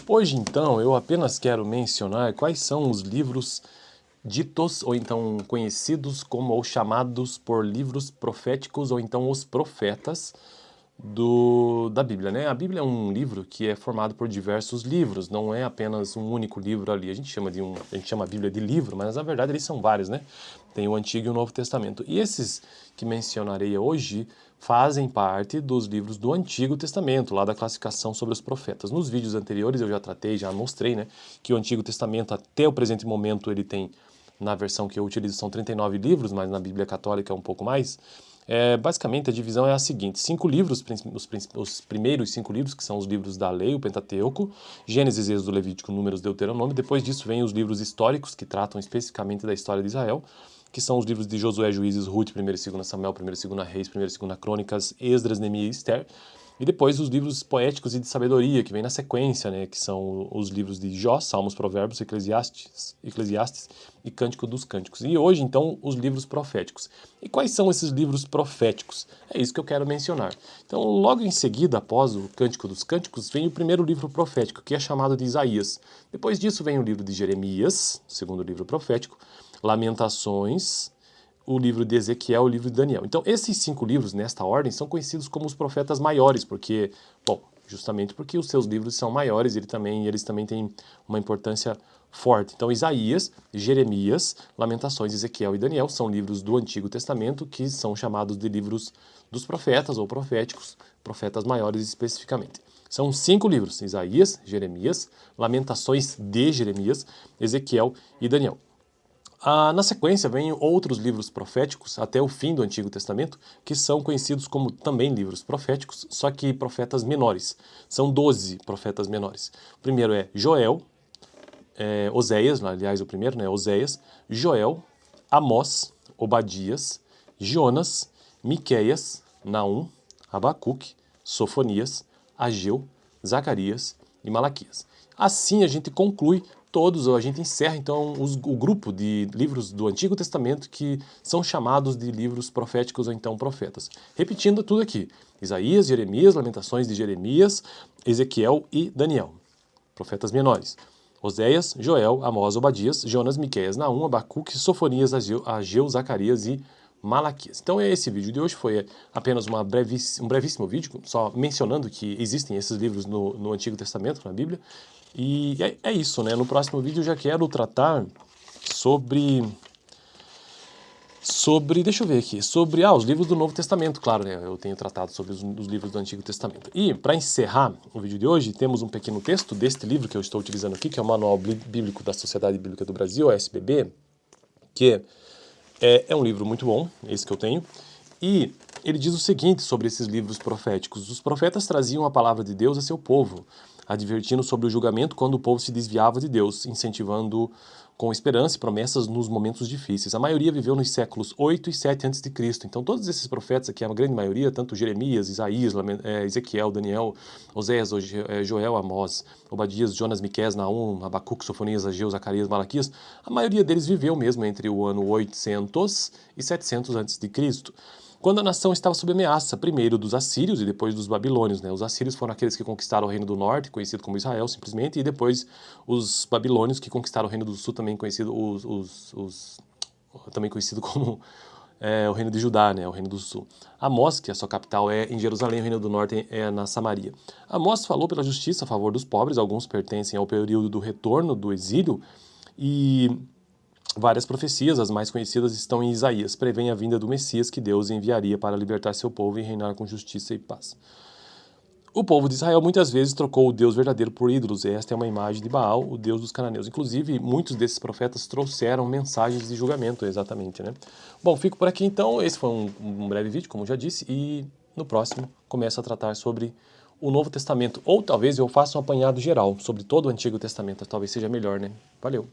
Hoje, então, eu apenas quero mencionar quais são os livros ditos ou então conhecidos como ou chamados por livros proféticos ou então os profetas da Bíblia, né? A Bíblia é um livro que é formado por diversos livros, não é apenas um único livro ali. A gente chama a Bíblia de livro, mas na verdade eles são vários, né? Tem o Antigo e o Novo Testamento. E esses que mencionarei hoje fazem parte dos livros do Antigo Testamento, lá da classificação sobre os profetas. Nos vídeos anteriores eu já tratei, já mostrei, né, que o Antigo Testamento até o presente momento ele tem, na versão que eu utilizo, são 39 livros, mas na Bíblia Católica é um pouco mais. Basicamente a divisão é a seguinte: 5 livros, os primeiros 5 livros, que são os livros da lei, o Pentateuco, Gênesis, Êxodo, Levítico, Números, Deuteronômio. Depois disso vem os livros históricos, que tratam especificamente da história de Israel, que são os livros de Josué, Juízes, Ruth, 1 e 2 Samuel, 1 e 2 Reis, 1 e 2 Crônicas, Esdras, Neemias e Esther. E depois os livros poéticos e de sabedoria, que vem na sequência, né, que são os livros de Jó, Salmos, Provérbios, Eclesiastes e Cântico dos Cânticos. E hoje, então, os livros proféticos. E quais são esses livros proféticos? É isso que eu quero mencionar. Então, logo em seguida, após o Cântico dos Cânticos, vem o primeiro livro profético, que é chamado de Isaías. Depois disso vem o livro de Jeremias, segundo livro profético, Lamentações, o livro de Ezequiel, o livro de Daniel. Então, esses 5 livros, nesta ordem, são conhecidos como os profetas maiores, porque, bom, justamente porque os seus livros são maiores, eles também têm uma importância forte. Então, Isaías, Jeremias, Lamentações, Ezequiel e Daniel são livros do Antigo Testamento que são chamados de livros dos profetas ou proféticos, profetas maiores especificamente. São 5 livros: Isaías, Jeremias, Lamentações de Jeremias, Ezequiel e Daniel. Na sequência, vêm outros livros proféticos, até o fim do Antigo Testamento, que são conhecidos como também livros proféticos, só que profetas menores. São 12 profetas menores. O primeiro é Joel, Oséias, aliás, o primeiro, né? Oséias, Joel, Amós, Obadias, Jonas, Miqueias, Naum, Abacuque, Sofonias, Ageu, Zacarias e Malaquias. Assim a gente conclui a gente encerra então o grupo de livros do Antigo Testamento que são chamados de livros proféticos ou então profetas. Repetindo tudo aqui: Isaías, Jeremias, Lamentações de Jeremias, Ezequiel e Daniel, profetas menores. Oséias, Joel, Amós, Obadias, Jonas, Miqueias, Naum, Abacuque, Sofonias, Ageu, Zacarias e Malaquias. Então esse vídeo de hoje foi apenas um brevíssimo vídeo, só mencionando que existem esses livros no Antigo Testamento, na Bíblia. E é isso, né? No próximo vídeo eu já quero tratar sobre, deixa eu ver aqui, sobre os livros do Novo Testamento, claro, né? Eu tenho tratado sobre os livros do Antigo Testamento. E, para encerrar o vídeo de hoje, temos um pequeno texto deste livro que eu estou utilizando aqui, que é o Manual Bíblico da Sociedade Bíblica do Brasil, a SBB, que é um livro muito bom, esse que eu tenho, e ele diz o seguinte sobre esses livros proféticos: os profetas traziam a palavra de Deus a seu povo, advertindo sobre o julgamento quando o povo se desviava de Deus, incentivando com esperança e promessas nos momentos difíceis. A maioria viveu nos séculos 8 e 7 a.C. Então todos esses profetas aqui, a grande maioria, tanto Jeremias, Isaías, Ezequiel, Daniel, Oséias, Joel, Amós, Obadias, Jonas, Miqueias, Naum, Abacuque, Sofonias, Ageu, Zacarias, Malaquias, a maioria deles viveu mesmo entre o ano 800 e 700 a.C., quando a nação estava sob ameaça, primeiro dos assírios e depois dos babilônios, né? Os assírios foram aqueles que conquistaram o Reino do Norte, conhecido como Israel, simplesmente, e depois os babilônios que conquistaram o Reino do Sul, também conhecido, também conhecido como o Reino de Judá, né? O Reino do Sul. Amós, que a sua capital é em Jerusalém, o Reino do Norte é na Samaria. Amós falou pela justiça a favor dos pobres, alguns pertencem ao período do retorno do exílio, e várias profecias, as mais conhecidas, estão em Isaías. Prevêem a vinda do Messias que Deus enviaria para libertar seu povo e reinar com justiça e paz. O povo de Israel muitas vezes trocou o Deus verdadeiro por ídolos. Esta é uma imagem de Baal, o Deus dos cananeus. Inclusive, muitos desses profetas trouxeram mensagens de julgamento, exatamente, né? Bom, fico por aqui então. Esse foi um breve vídeo, como já disse, e no próximo começo a tratar sobre o Novo Testamento. Ou talvez eu faça um apanhado geral sobre todo o Antigo Testamento. Talvez seja melhor, né? Valeu!